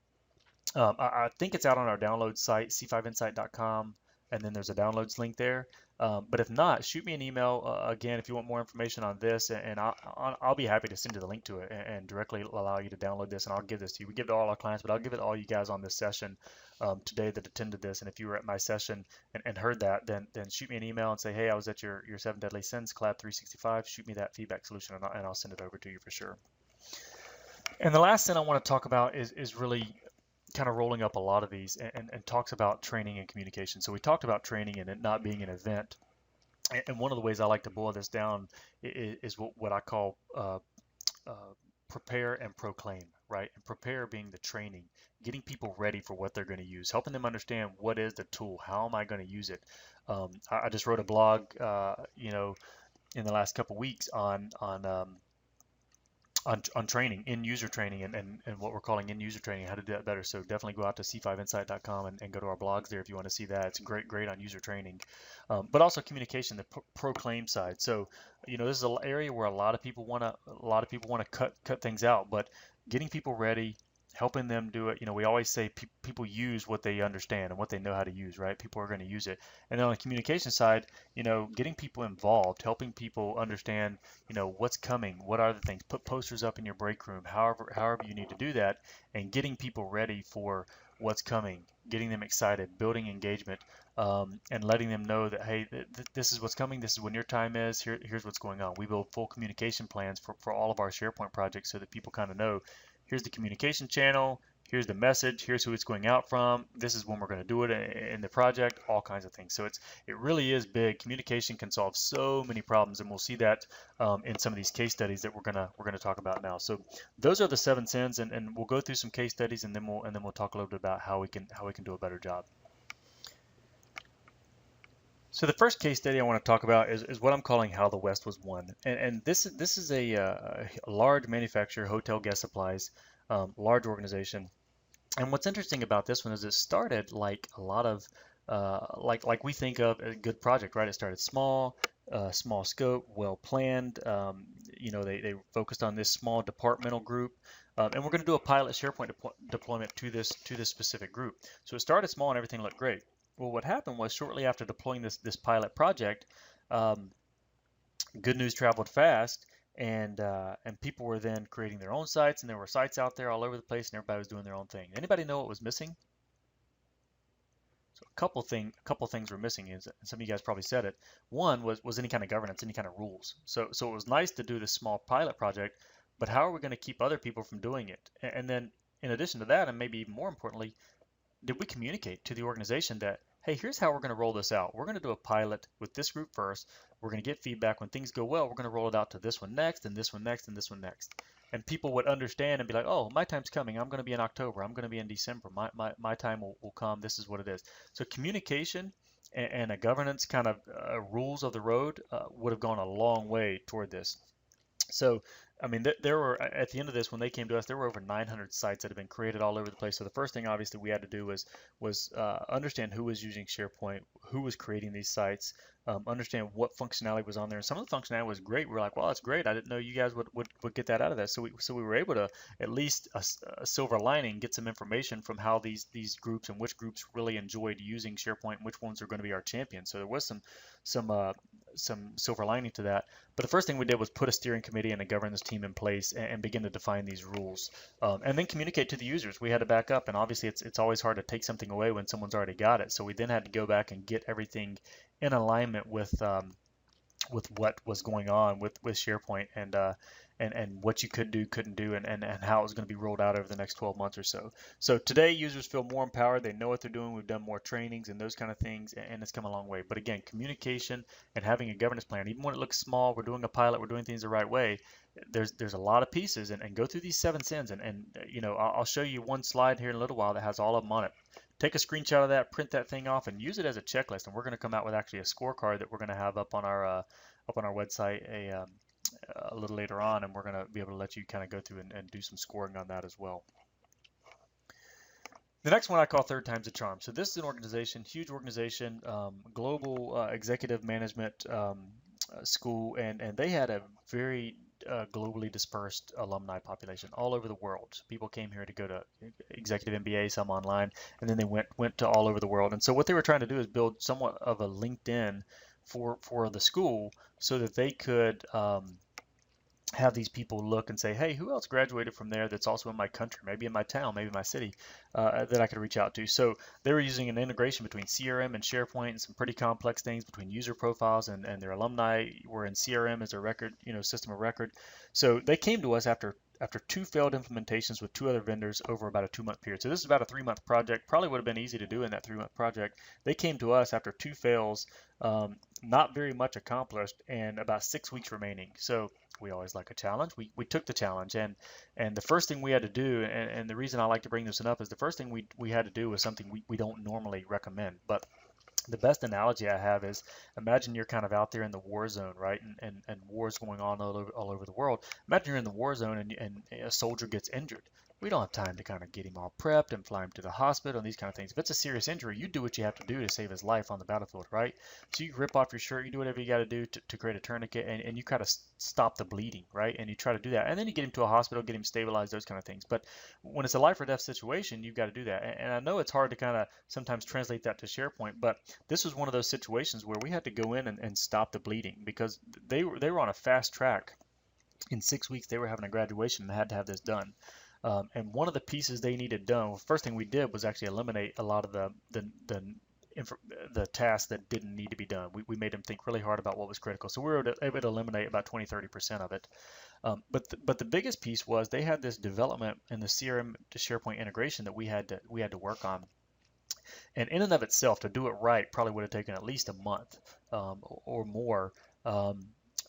I think it's out on our download site, c5insight.com, and then there's a downloads link there. But if not, shoot me an email again if you want more information on this, and I'll be happy to send you the link to it and directly allow you to download this, and I'll give this to you. We give it to all our clients, but I'll give it to all you guys on this session today that attended this. And if you were at my session and heard that, then shoot me an email and say, hey, I was at your 7 Deadly Sins Collab365. Shoot me that feedback solution, and I'll send it over to you for sure. And the last thing I want to talk about is really kind of rolling up a lot of these and talks about training and communication. So we talked about training and it not being an event. And one of the ways I like to boil this down is what I call prepare and proclaim, right? And prepare being the training, getting people ready for what they're going to use, helping them understand what is the tool, how am I going to use it. I just wrote a blog, in the last couple weeks on training, in-user training, and what we're calling in-user training, how to do that better. So definitely go out to c5insight.com and go to our blogs there if you want to see that. It's great on user training, but also communication, the proclaim side. So this is an area where a lot of people want to cut things out, but getting people ready, helping them do it. We always say people use what they understand and what they know how to use, right? People are going to use it. And then on the communication side, getting people involved, helping people understand, what's coming, what are the things, put posters up in your break room, however you need to do that, and getting people ready for what's coming, getting them excited, building engagement, and letting them know that, hey, this is what's coming, this is when your time is, here's what's going on. We build full communication plans for all of our SharePoint projects so that people kind of know, here's the communication channel, here's the message, here's who it's going out from, this is when we're going to do it in the project, all kinds of things. So it really is big. Communication can solve so many problems, and we'll see that in some of these case studies that we're gonna talk about now. So those are the 7 sins, and we'll go through some case studies, and then we'll talk a little bit about how we can do a better job. So the first case study I want to talk about is what I'm calling how the West was won. And this is a large manufacturer, hotel guest supplies, large organization. And what's interesting about this one is it started like a lot of like we think of a good project, right? It started small, small scope, well planned. They focused on this small departmental group, and we're going to do a pilot SharePoint deployment to this specific group. So it started small and everything looked great. Well, what happened was shortly after deploying this pilot project, good news traveled fast, and people were then creating their own sites, and there were sites out there all over the place, and everybody was doing their own thing. Anybody know what was missing? So a couple things were missing, and some of you guys probably said it. One was any kind of governance, any kind of rules. So it was nice to do this small pilot project, but how are we going to keep other people from doing it? And then in addition to that, and maybe even more importantly, did we communicate to the organization that, hey, here's how we're going to roll this out. We're going to do a pilot with this group first. We're going to get feedback. When things go well, we're going to roll it out to this one next, and this one next, and this one next. And people would understand and be like, oh, my time's coming. I'm going to be in October. I'm going to be in December. My time will come. This is what it is. So communication and a governance kind of rules of the road would have gone a long way toward this. So, I mean, there were, at the end of this, when they came to us, there were over 900 sites that had been created all over the place. So the first thing, obviously, we had to do was understand who was using SharePoint, who was creating these sites, understand what functionality was on there. And some of the functionality was great. We were like, well, that's great. I didn't know you guys would get that out of that. So we were able to, at least a silver lining, get some information from how these groups and which groups really enjoyed using SharePoint and which ones are going to be our champions. So there was some silver lining to that. But the first thing we did was put a steering committee and a governance team in place and begin to define these rules, and then communicate to the users. We had to back up, and obviously it's always hard to take something away when someone's already got it. So we then had to go back and get everything in alignment with what was going on with SharePoint and what you could do, couldn't do, and how it was going to be rolled out over the next 12 months or so. So today, users feel more empowered. They know what they're doing. We've done more trainings and those kind of things, and it's come a long way. But again, communication and having a governance plan, even when it looks small, we're doing a pilot, we're doing things the right way. There's a lot of pieces, and go through these 7 sins, and I'll show you one slide here in a little while that has all of them on it. Take a screenshot of that, print that thing off, and use it as a checklist. And we're going to come out with actually a scorecard that we're going to have up on our website a little later on, and we're going to be able to let you kind of go through and do some scoring on that as well. The next one I call third time's a charm. So this is an organization, huge organization, global executive management school, and they had a very globally dispersed alumni population all over the world. So people came here to go to executive MBA, some online, and then they went to all over the world. And so what they were trying to do is build somewhat of a LinkedIn for the school so that they could have these people look and say, hey, who else graduated from there that's also in my country, maybe in my town, maybe in my city, that I could reach out to. So they were using an integration between CRM and SharePoint and some pretty complex things between user profiles, and their alumni were in CRM as a record, system of record. So they came to us after 2 failed implementations with 2 other vendors over about a 2-month period. So this is about a 3-month project. Probably would have been easy to do in that 3-month project. They came to us after 2 fails, not very much accomplished, and about 6 weeks remaining. So we always like a challenge. We took the challenge, and the first thing we had to do, and the reason I like to bring this up is the first thing we had to do was something we don't normally recommend. But the best analogy I have is, imagine you're kind of out there in the war zone, right? And wars going on all over the world. Imagine you're in the war zone and a soldier gets injured. We don't have time to kind of get him all prepped and fly him to the hospital and these kind of things. If it's a serious injury, you do what you have to do to save his life on the battlefield, right? So you rip off your shirt, you do whatever you got to do to create a tourniquet, and you kind of stop the bleeding, right? And you try to do that. And then you get him to a hospital, get him stabilized, those kind of things. But when it's a life or death situation, you've got to do that. And I know it's hard to kind of sometimes translate that to SharePoint, but this was one of those situations where we had to go in and stop the bleeding, because they were on a fast track. In 6 weeks, they were having a graduation and had to have this done. And one of the pieces they needed done, well, first thing we did was actually eliminate a lot of the the tasks that didn't need to be done. We made them think really hard about what was critical. So we were able to eliminate about 20–30% of it. But the biggest piece was they had this development in the CRM to SharePoint integration that we had to work on. And in and of itself, to do it right, probably would have taken at least a month or more.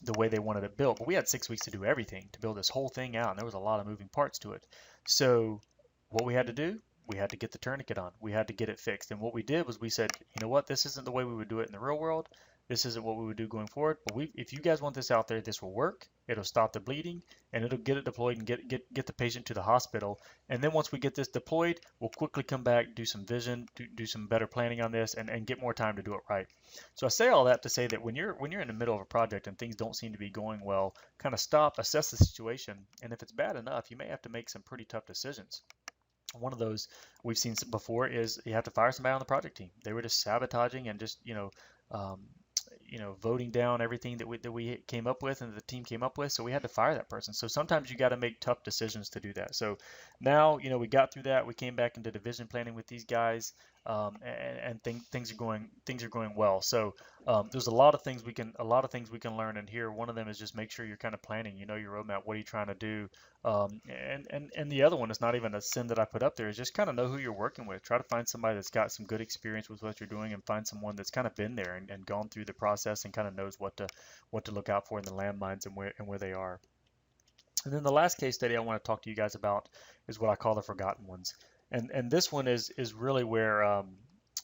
The way they wanted it built, but we had 6 weeks to do everything, to build this whole thing out, and there was a lot of moving parts to it. So what we had to do, we had to get the tourniquet on. We had to get it fixed. And what we did was we said, you know what, this isn't the way we would do it in the real world. This isn't what we would do going forward. But if you guys want this out there, this will work. It'll stop the bleeding, and it'll get it deployed and get the patient to the hospital. And then once we get this deployed, we'll quickly come back, do some vision, do some better planning on this, and get more time to do it right. So I say all that to say that when you're in the middle of a project and things don't seem to be going well, kind of stop, assess the situation, and if it's bad enough, you may have to make some pretty tough decisions. One of those we've seen before is you have to fire somebody on the project team. They were just sabotaging and just voting down everything that we came up with and the team came up with. So we had to fire that person. So sometimes you got to make tough decisions to do that. So now we got through that. We came back into division planning with these guys, and things are going well. So there's a lot of things we can learn in here. One of them is just make sure you're kind of planning. You know your roadmap. What are you trying to do? And the other one is not even a sin that I put up there. Is just kind of know who you're working with. Try to find somebody that's got some good experience with what you're doing, and find someone that's kind of been there and gone through the process and kind of knows what to look out for in the landmines and where they are. And then the last case study I want to talk to you guys about is what I call the forgotten ones. And this one is really where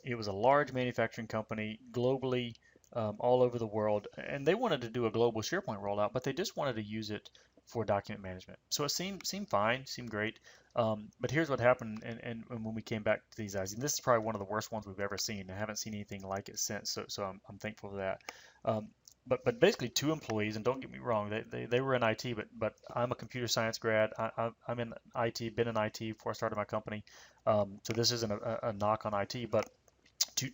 it was a large manufacturing company globally, all over the world, and they wanted to do a global SharePoint rollout, but they just wanted to use it for document management. So it seemed fine, seemed great. But here's what happened, and when we came back to these guys, and this is probably one of the worst ones we've ever seen. I haven't seen anything like it since, so I'm thankful for that. But basically 2 employees, and don't get me wrong, they were in IT, but I'm a computer science grad. I'm in IT, been in IT before I started my company. So this isn't a knock on IT, but two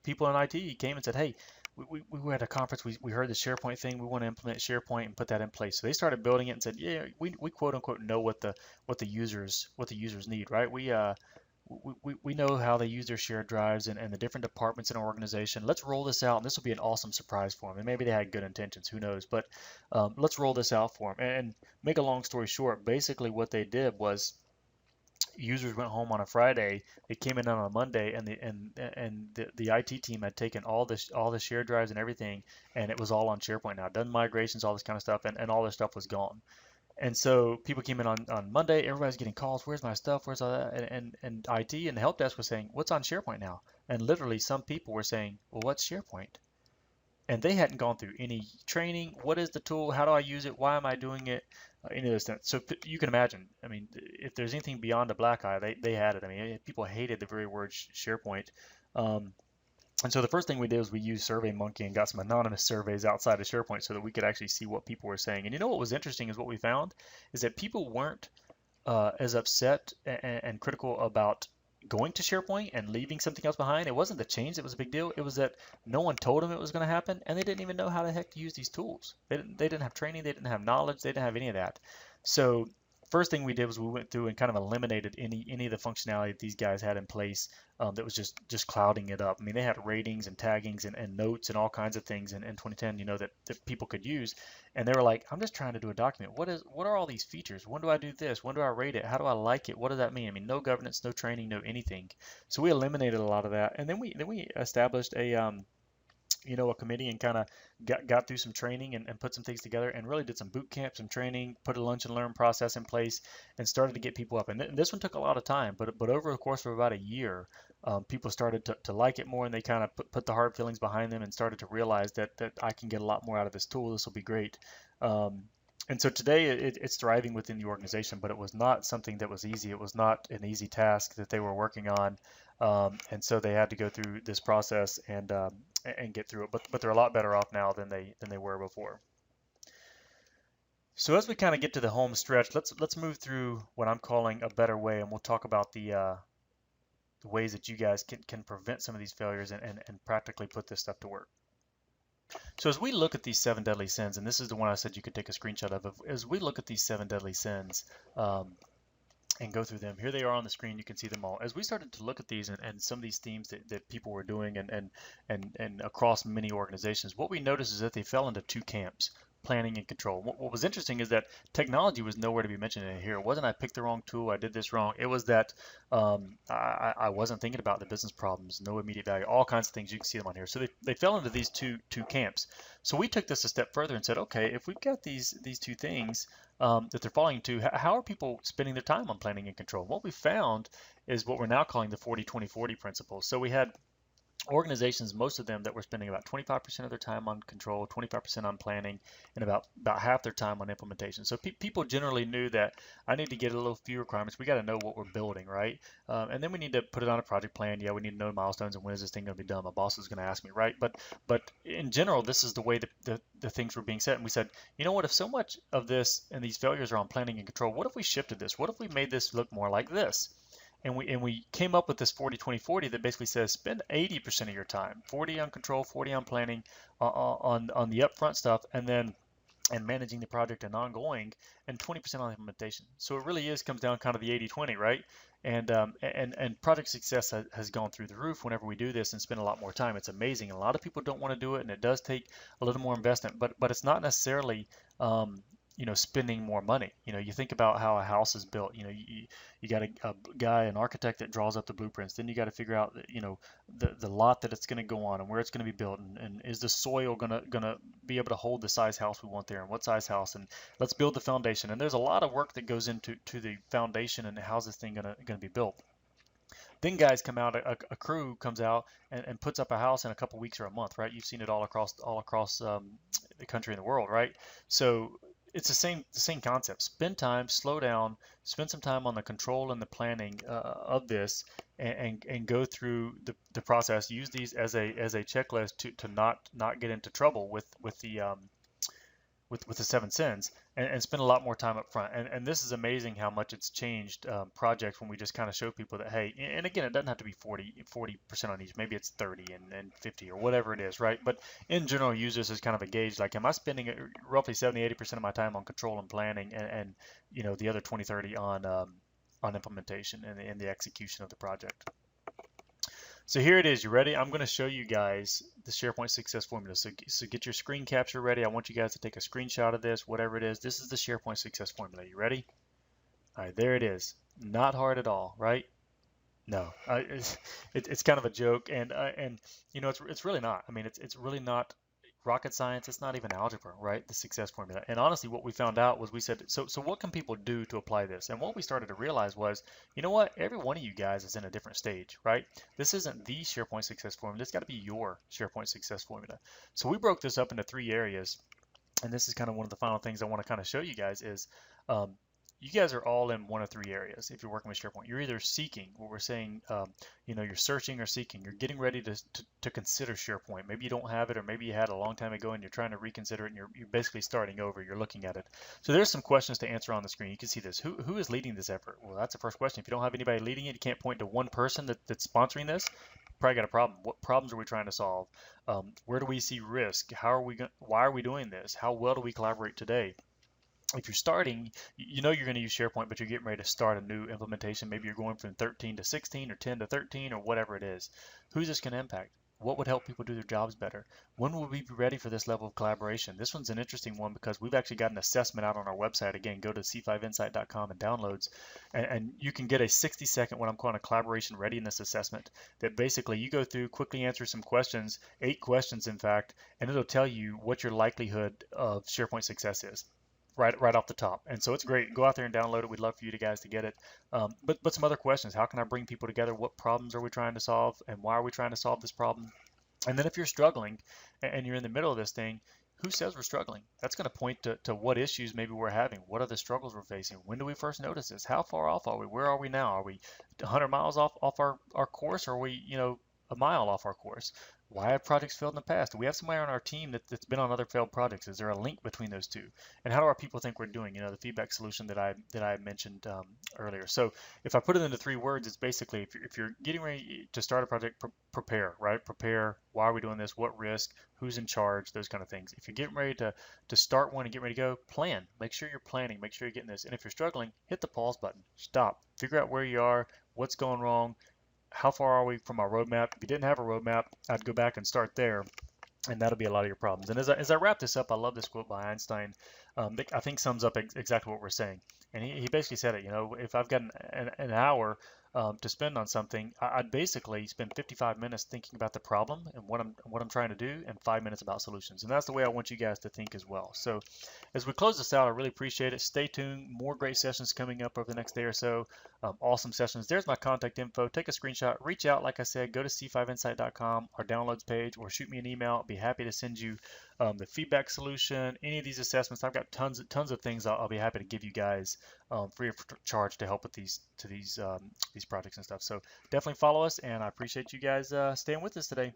people in IT came and said, hey, we were at a conference, we heard the SharePoint thing, we want to implement SharePoint and put that in place. So they started building it and said, yeah, we quote unquote know what the users need, right? We know how they use their shared drives and the different departments in our organization. Let's roll this out, and this will be an awesome surprise for them. And maybe they had good intentions, who knows? But let's roll this out for them. And make a long story short, basically what they did was users went home on a Friday. They came in on a Monday, and the IT team had taken all the shared drives and everything, and it was all on SharePoint now. Done migrations, all this kind of stuff, and all their stuff was gone. And so people came in on Monday. Everybody's getting calls. Where's my stuff? Where's all that? And IT and the help desk was saying, what's on SharePoint now? And literally some people were saying, well, what's SharePoint? And they hadn't gone through any training. What is the tool? How do I use it? Why am I doing it? Any of this stuff. So you can imagine, I mean, if there's anything beyond a black eye, they had it. I mean, people hated the very word SharePoint. And so the first thing we did was we used SurveyMonkey and got some anonymous surveys outside of SharePoint so that we could actually see what people were saying. And you know what was interesting is what we found is that people weren't as upset and critical about going to SharePoint and leaving something else behind. It wasn't the change that was a big deal. It was that no one told them it was going to happen, and they didn't even know how the heck to use these tools. They didn't have training. They didn't have knowledge. They didn't have any of that. So first thing we did was we went through and kind of eliminated any of the functionality that these guys had in place that was just clouding it up. I mean, they had ratings and taggings and notes and all kinds of things in 2010, that people could use. And they were like, I'm just trying to do a document. What are all these features? When do I do this? When do I rate it? How do I like it? What does that mean? I mean, no governance, no training, no anything. So we eliminated a lot of that. And then we established a committee and kind of got through some training and put some things together and really did some boot camp, some training, put a lunch and learn process in place and started to get people up. And this one took a lot of time, but over the course of about a year, people started to like it more, and they kind of put the hard feelings behind them and started to realize that I can get a lot more out of this tool. This will be great. And so today it's thriving within the organization, but it was not something that was easy. It was not an easy task that they were working on. And so they had to go through this process and get through it. But they're a lot better off now than they were before. So as we kind of get to the home stretch, let's move through what I'm calling a better way, and we'll talk about the ways that you guys can prevent some of these failures and practically put this stuff to work. So as we look at these 7 deadly sins, and this is the one I said you could take a screenshot of, as we look at these 7 deadly sins, and go through them. Here they are on the screen. You can see them all. As we started to look at these and some of these themes that people were doing and across many organizations, what we noticed is that they fell into two camps: planning and control. What was interesting is that technology was nowhere to be mentioned in here. It wasn't I picked the wrong tool, I did this wrong. It was that I wasn't thinking about the business problems, no immediate value, all kinds of things. You can see them on here. So they fell into these two camps. So we took this a step further and said, okay, if we've got these two things that they're falling into, how are people spending their time on planning and control? What we found is what we're now calling the 40-20-40 principle. So we had organizations, most of them, that were spending about 25% of their time on control, 25% on planning, and about half their time on implementation. So people generally knew that I need to get a little few requirements. We got to know what we're building, right? And then we need to put it on a project plan. Yeah, we need to know milestones and when is this thing going to be done. My boss is going to ask me, right? But in general, this is the way the things were being set. And we said, you know what? If so much of this and these failures are on planning and control, what if we shifted this? What if we made this look more like this? And we came up with this 40-20-40 that basically says spend 80% of your time, 40 on control, 40 on planning, on the upfront stuff, and managing the project and ongoing, and 20% on implementation. So it really comes down kind of the 80-20, right? And project success has gone through the roof whenever we do this and spend a lot more time. It's amazing. A lot of people don't want to do it, and it does take a little more investment, but it's not necessarily spending more money. You think about how a house is built. You got a guy, an architect, that draws up the blueprints. Then you got to figure out, the lot that it's going to go on and where it's going to be built, and is the soil gonna be able to hold the size house we want there, and what size house, and let's build the foundation. And there's a lot of work that goes into the foundation and how's this thing gonna be built. Then guys come out, a crew comes out and puts up a house in a couple weeks or a month, right? You've seen it all across the country and the world, right? So it's the same concept. Spend time, slow down, spend some time on the control and the planning of this, and go through the process. Use these as a checklist to not get into trouble with the seven sins, and spend a lot more time up front. And this is amazing how much it's changed projects when we just kind of show people that, hey, and again, it doesn't have to be 40% on each. Maybe it's 30 and 50 or whatever it is, right? But in general, use this as kind of a gauge. Like, am I spending roughly 70-80% of my time on control and planning, and the other 20-30 on implementation and the execution of the project? So here it is. You ready? I'm going to show you guys the SharePoint success formula. So get your screen capture ready. I want you guys to take a screenshot of this, whatever it is. This is the SharePoint success formula. You ready? All right, there it is. Not hard at all, right? No, it's kind of a joke, and it's really not. I mean, it's really not rocket science. It's not even algebra, right? The success formula. And honestly, what we found out was, we said, so what can people do to apply this? And what we started to realize was, you know what? Every one of you guys is in a different stage, right? This isn't the SharePoint success formula. It's got to be your SharePoint success formula. So we broke this up into 3 areas. And this is kind of one of the final things I want to kind of show you guys is, you guys are all in one of 3 areas. If you're working with SharePoint, you're either seeking, what we're saying, you're searching or seeking. You're getting ready to consider SharePoint. Maybe you don't have it, or maybe you had it a long time ago and you're trying to reconsider it, and you're basically starting over. You're looking at it. So there's some questions to answer on the screen. You can see this. Who is leading this effort? Well, that's the first question. If you don't have anybody leading it, you can't point to one person that's sponsoring this. Probably got a problem. What problems are we trying to solve? Where do we see risk? Why are we doing this? How well do we collaborate today? If you're starting, you're going to use SharePoint, but you're getting ready to start a new implementation. Maybe you're going from 13 to 16 or 10 to 13 or whatever it is. Who's this going to impact? What would help people do their jobs better? When will we be ready for this level of collaboration? This one's an interesting one because we've actually got an assessment out on our website. Again, go to c5insight.com and downloads, and you can get a 60-second, what I'm calling a collaboration readiness assessment, that basically you go through, quickly answer some questions, 8 questions in fact, and it'll tell you what your likelihood of SharePoint success is. Right off the top. And so it's great. Go out there and download it. We'd love for you guys to get it. But some other questions. How can I bring people together? What problems are we trying to solve? And why are we trying to solve this problem? And then if you're struggling and you're in the middle of this thing, who says we're struggling? That's going to point to what issues maybe we're having. What are the struggles we're facing? When do we first notice this? How far off are we? Where are we now? Are we 100 miles off our course? Or are we, a mile off our course? Why have projects failed in the past? Do we have somebody on our team that's been on other failed projects? Is there a link between those two? And how do our people think we're doing? You know, the feedback solution that I mentioned earlier. So if I put it into 3 words, it's basically if you're getting ready to start a project, prepare, right? Prepare. Why are we doing this? What risk? Who's in charge? Those kind of things. If you're getting ready to start one and get ready to go, plan. Make sure you're planning. Make sure you're getting this. And if you're struggling, hit the pause button. Stop. Figure out where you are. What's going wrong? How far are we from our roadmap? If you didn't have a roadmap, I'd go back and start there, and that'll be a lot of your problems. And as I wrap this up, I love this quote by Einstein that I think sums up exactly what we're saying. And he basically said it, you know, if I've got an hour to spend on something, I'd basically spend 55 minutes thinking about the problem and what I'm trying to do, and 5 minutes about solutions. And that's the way I want you guys to think as well. So as we close this out, I really appreciate it. Stay tuned. More great sessions coming up over the next day or so. Awesome sessions. There's my contact info. Take a screenshot. Reach out, like I said. Go to c5insight.com, our downloads page, or shoot me an email. I'll be happy to send you the feedback solution, any of these assessments. I've got tons of things I'll be happy to give you guys free of charge to help with these projects and stuff. So definitely follow us, and I appreciate you guys staying with us today.